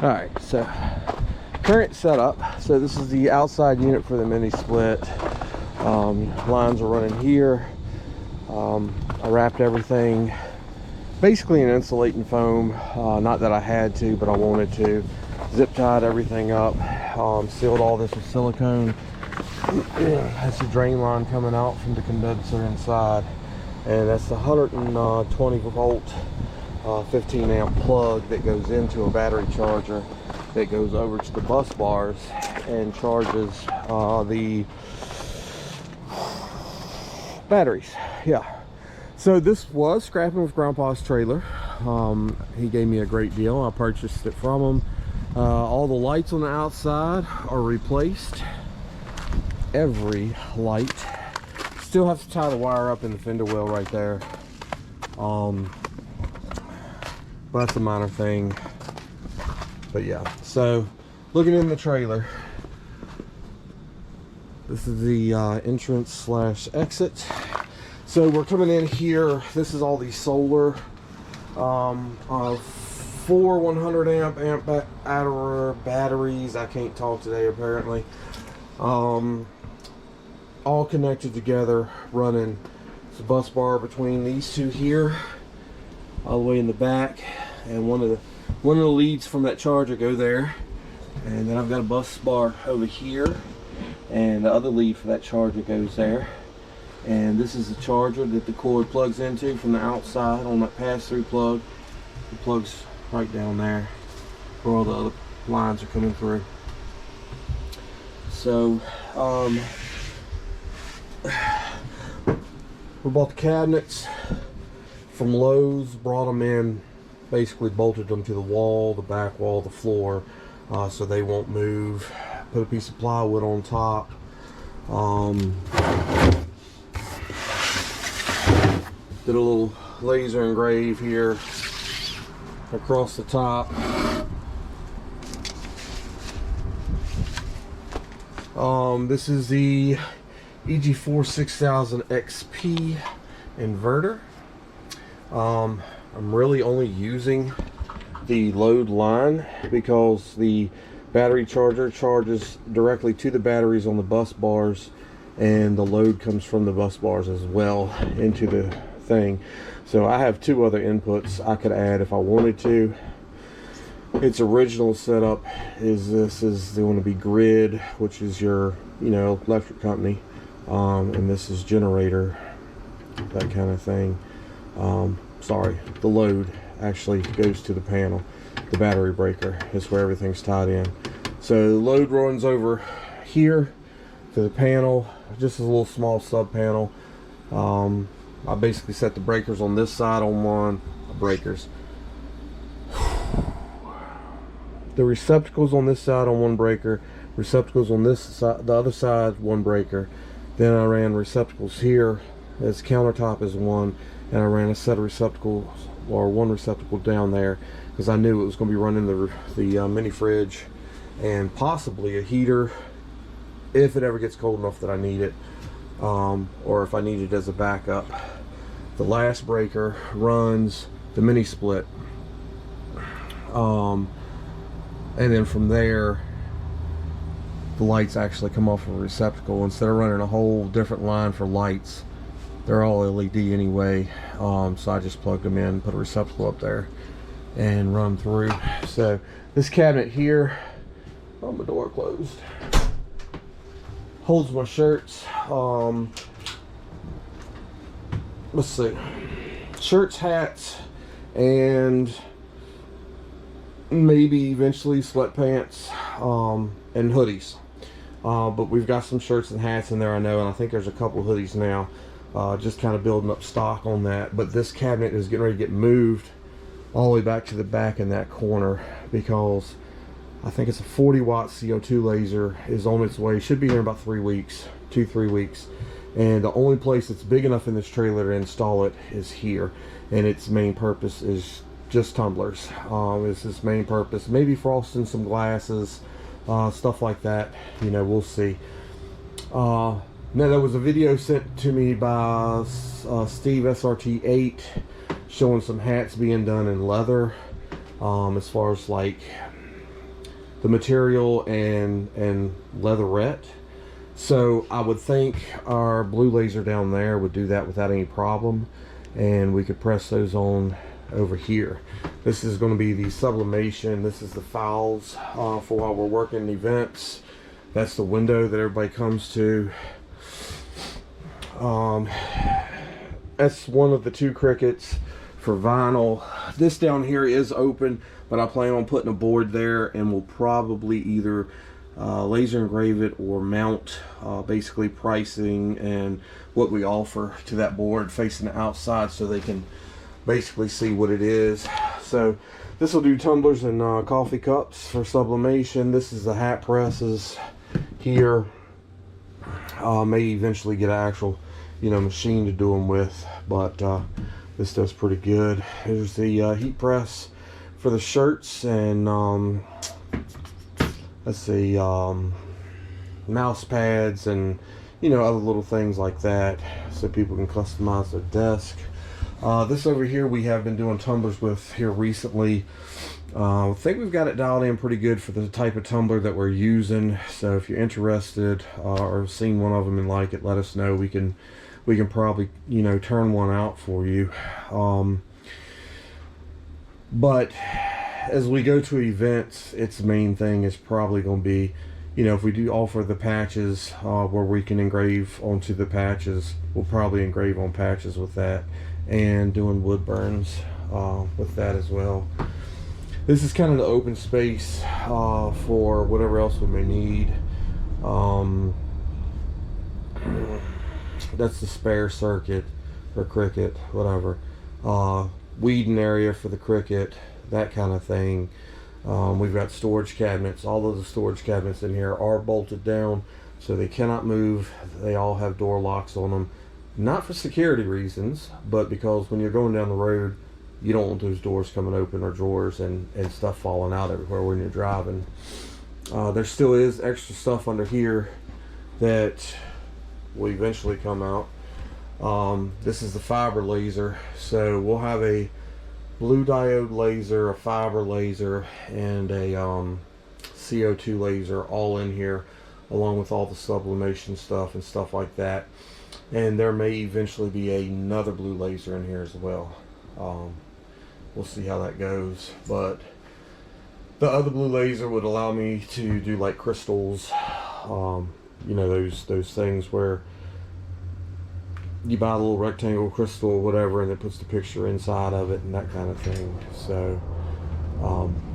Alright, so current setup. So this is the outside unit for the mini split. Lines are running here. I wrapped everything basically in insulating foam. Not that I had to, but I wanted to. Zip tied everything up. Sealed all this with silicone. That's the drain line coming out from the condenser inside, and that's the 120 volt 15 amp plug that goes into a battery charger that goes over to the bus bars and charges the batteries. Yeah, so this was scrapping with Grandpa's trailer. He gave me a great deal. I purchased it from him. All the lights on the outside are replaced. Every light. Still have to tie the wire up in the fender well right there. But that's a minor thing. But yeah, so looking in the trailer, this is the entrance slash exit. So we're coming in here. This is all the solar 4 100 amp hour batteries. I can't talk today apparently. All connected together, running. It's a bus bar between these two here, all the way in the back, and one of the leads from that charger go there, and then I've got a bus bar over here, and the other lead for that charger goes there. And this is the charger that the cord plugs into from the outside on that pass-through plug. The plug's right down there where all the other lines are coming through. So we bought the cabinets from Lowe's, brought them in, basically bolted them to the wall, the back wall, the floor, so they won't move. Put a piece of plywood on top. Did a little laser engrave here across the top. This is the EG4 6000 XP inverter. I'm really only using the load line because the battery charger charges directly to the batteries on the bus bars, and the load comes from the bus bars as well into the thing. So I have two other inputs I could add if I wanted to. Its original setup is this is going to be grid, which is your electric company, and this is generator, that kind of thing. Sorry, the load actually goes to the panel. The battery breaker is where everything's tied in. So the load runs over here to the panel, just as a little small sub panel. I basically set the breakers on this side on one, breakers. The receptacles on this side on one breaker, receptacles on this side, the other side, one breaker. Then I ran receptacles here as countertop is one, and I ran a set of receptacles, or one receptacle down there, because I knew it was going to be running the mini fridge and possibly a heater if it ever gets cold enough that I need it, or if I need it as a backup. The last breaker runs the mini split, and then from there the lights actually come off of a receptacle. Instead of running a whole different line for lights, they're all LED anyway, so I just plugged them in, put a receptacle up there, and run through. So this cabinet here, my door closed, holds my shirts. Let's see, shirts, hats, and maybe eventually sweatpants, and hoodies. But we've got some shirts and hats in there, I know, and I think there's a couple hoodies now. Just kind of building up stock on that. But this cabinet is getting ready to get moved all the way back to the back in that corner, because I think it's a 40 watt CO2 laser is on its way. Should be here in about 3 weeks, 2-3 weeks. And the only place that's big enough in this trailer to install it is here, and its main purpose is just tumblers. It's its main purpose. Maybe frosting some glasses, stuff like that, we'll see. Now there was a video sent to me by Steve SRT8 showing some hats being done in leather, as far as like the material and leatherette. So I would think our blue laser down there would do that without any problem, and we could press those on over here. This is going to be the sublimation. This is the files for while we're working events. That's the window that everybody comes to. That's one of the 2 Cricuts for vinyl. This down here is open, but I plan on putting a board there, and we'll probably either laser engrave it or mount basically pricing and what we offer to that board facing the outside so they can basically see what it is. So this will do tumblers and coffee cups for sublimation. This is the hat presses here. May eventually get an actual machine to do them with, but this does pretty good. Here's the heat press for the shirts, and let's see, mouse pads and other little things like that, so people can customize their desk. This over here we have been doing tumblers with here recently. I think we've got it dialed in pretty good for the type of tumbler that we're using. So if you're interested or seen one of them and like it, let us know. We can probably turn one out for you. But as we go to events, its main thing is probably going to be, if we do offer the patches where we can engrave onto the patches, we'll probably engrave on patches with that, and doing wood burns with that as well. This is kind of the open space for whatever else we may need. That's the spare circuit or Cricut, whatever. Weeding area for the Cricut, that kind of thing. We've got storage cabinets. All of the storage cabinets in here are bolted down, so they cannot move. They all have door locks on them. Not for security reasons, but because when you're going down the road, you don't want those doors coming open, or drawers and stuff falling out everywhere when you're driving. There still is extra stuff under here that will eventually come out. This is the fiber laser, so we'll have a blue diode laser, a fiber laser, and a CO2 laser all in here, along with all the sublimation stuff and stuff like that. And there may eventually be another blue laser in here as well. We'll see how that goes, but the other blue laser would allow me to do like crystals, those things where you buy a little rectangle crystal or whatever, and it puts the picture inside of it and that kind of thing. So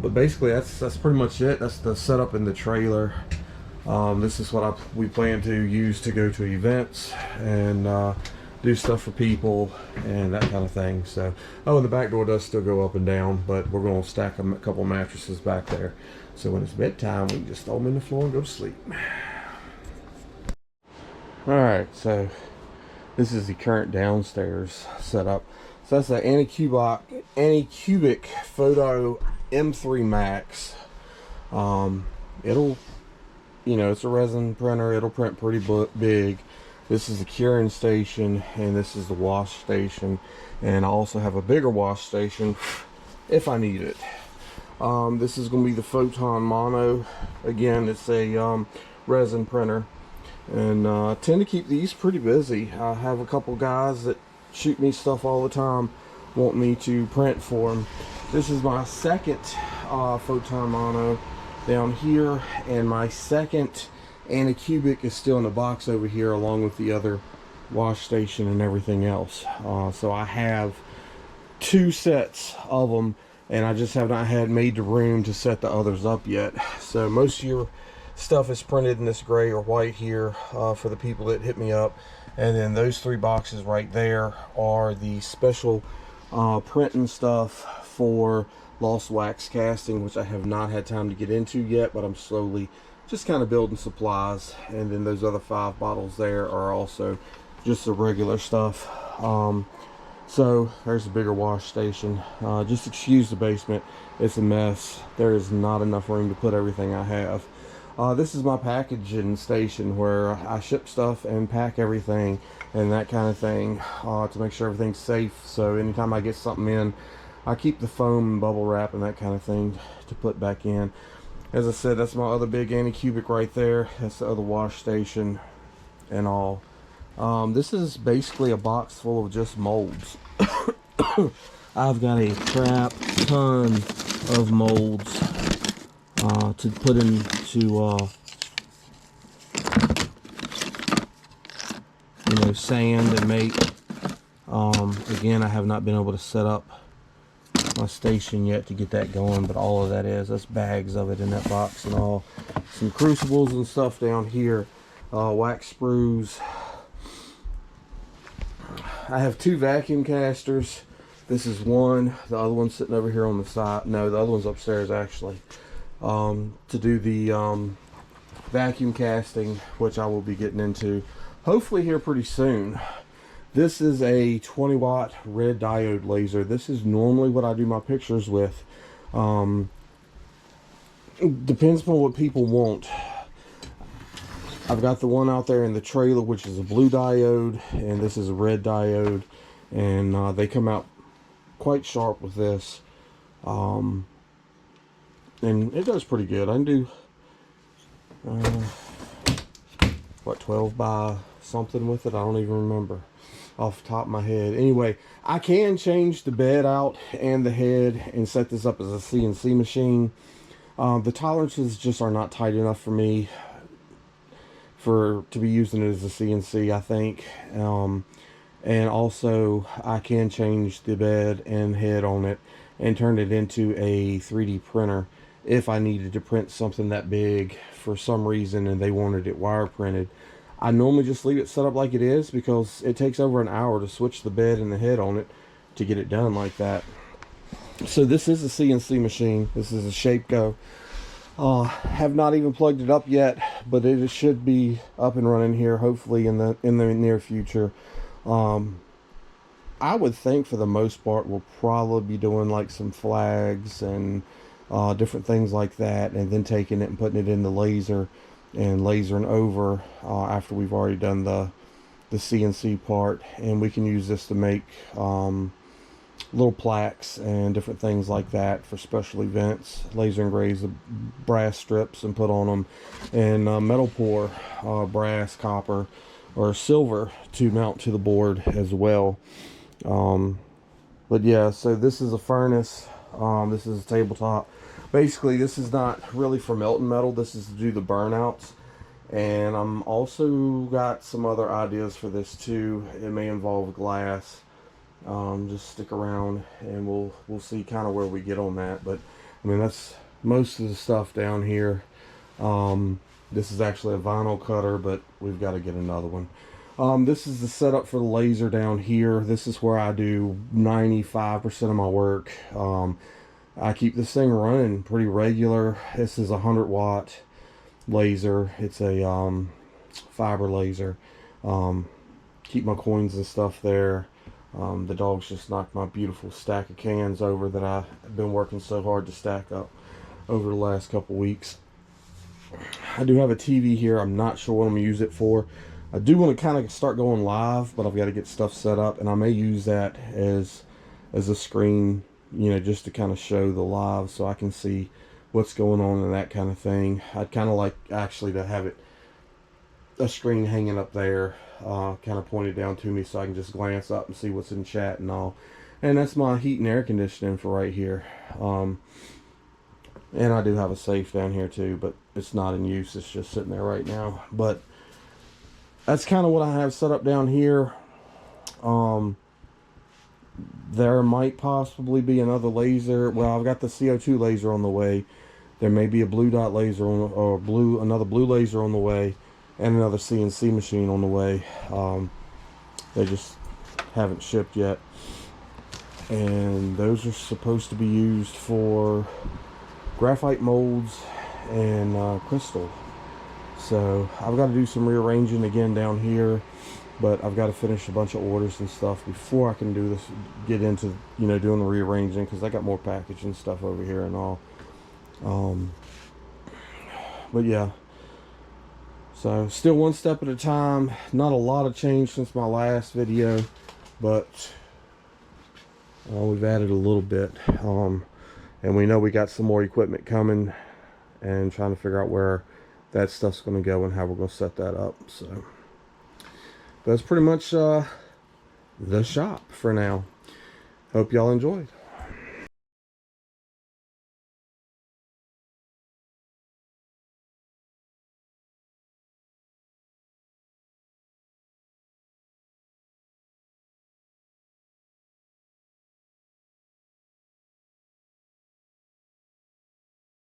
but basically that's pretty much it. That's the setup in the trailer. This is what we plan to use to go to events and do stuff for people and that kind of thing. So, and the back door does still go up and down, but we're going to stack a couple mattresses back there, so when it's bedtime we can just throw them in the floor and go to sleep. Alright, so this is the current downstairs setup. So that's the Anycubic Photo M3 Max. It'll, it's a resin printer. It'll print pretty big. This is the curing station, and this is the wash station, and I also have a bigger wash station if I need it. This is going to be the Photon Mono. Again, it's a resin printer, and I tend to keep these pretty busy. I have a couple guys that shoot me stuff all the time, want me to print for them. This is my second Photon Mono down here, and my second Anycubic is still in the box over here, along with the other wash station and everything else. So I have 2 sets of them, and I just have not had made the room to set the others up yet. So most of your stuff is printed in this gray or white here for the people that hit me up, and then those 3 boxes right there are the special printing stuff for lost wax casting, which I have not had time to get into yet, but I'm slowly just kind of building supplies. And then those other 5 bottles there are also just the regular stuff. So there's a bigger wash station. Just excuse the basement, it's a mess. There is not enough room to put everything I have. This is my packaging station where I ship stuff and pack everything and that kind of thing to make sure everything's safe. So anytime I get something in, I keep the foam and bubble wrap and that kind of thing to put back in. as I said, that's my other big anti-cubic right there. That's the other wash station and all. This is basically a box full of just molds. I've got a crap ton of molds to put into you know, sand and make. Again, I have not been able to set up my station yet to get that going, but all of that's bags of it in that box and all. Some crucibles and stuff down here, wax sprues. I have 2 vacuum casters. This is one, the other one's sitting over here on the side. No, the other one's upstairs actually, to do the vacuum casting, which I will be getting into hopefully here pretty soon. This is a 20 watt red diode laser. This is normally what I do my pictures with. Depends upon what people want. I've got the one out there in the trailer, which is a blue diode, and this is a red diode, and they come out quite sharp with this. And it does pretty good. I can do what, 12 by something with it? I don't even remember off the top of my head. Anyway, I can change the bed out and the head and set this up as a CNC machine. The tolerances just are not tight enough for me to be using it as a CNC, I think. And also I can change the bed and head on it and turn it into a 3D printer if I needed to print something that big for some reason and they wanted it wire printed. I normally just leave it set up like it is because it takes over an hour to switch the bed and the head on it to get it done like that. So this is a CNC machine. This is a Shapeco. Have not even plugged it up yet, but it should be up and running here hopefully in the near future. I would think for the most part we'll probably be doing like some flags and different things like that, and then taking it and putting it in the laser and lasering over after we've already done the CNC part, and we can use this to make little plaques and different things like that for special events. Laser engrave the brass strips and put on them, and metal pour brass, copper, or silver to mount to the board as well. But yeah, so this is a furnace. This is a tabletop. Basically, this is not really for melting metal. This is to do the burnouts. And I'm also got some other ideas for this too. It may involve glass. Just stick around and we'll see kind of where we get on that. But I mean, that's most of the stuff down here. This is actually a vinyl cutter, but we've got to get another one. This is the setup for the laser down here. This is where I do 95% of my work. I keep this thing running pretty regular. This is a 100 watt laser. It's a fiber laser. Keep my coins and stuff there. The dogs just knocked my beautiful stack of cans over that I've been working so hard to stack up over the last couple weeks. I do have a TV here. I'm not sure what I'm going to use it for. I do want to kind of start going live, but I've got to get stuff set up, and I may use that as a screen, you know, just to kind of show the live so I can see what's going on and that kind of thing. I'd kind of like actually to have a screen hanging up there, kind of pointed down to me so I can just glance up and see what's in chat and all. And that's my heat and air conditioning for right here. And I do have a safe down here too, but it's not in use. It's just sitting there right now. But that's kind of what I have set up down here. There might possibly be another laser. Well, I've got the CO2 laser on the way. There may be a blue dot laser or another blue laser on the way, and another CNC machine on the way. They just haven't shipped yet, and those are supposed to be used for graphite molds and crystal. So I've got to do some rearranging again down here, but I've got to finish a bunch of orders and stuff before I can do this, get into, you know, doing the rearranging, because I got more packaging stuff over here and all. But yeah, so still one step at a time. Not a lot of change since my last video, but we've added a little bit, and we know we got some more equipment coming and trying to figure out where that stuff's going to go and how we're going to set that up. So that's pretty much the shop for now. Hope y'all enjoyed.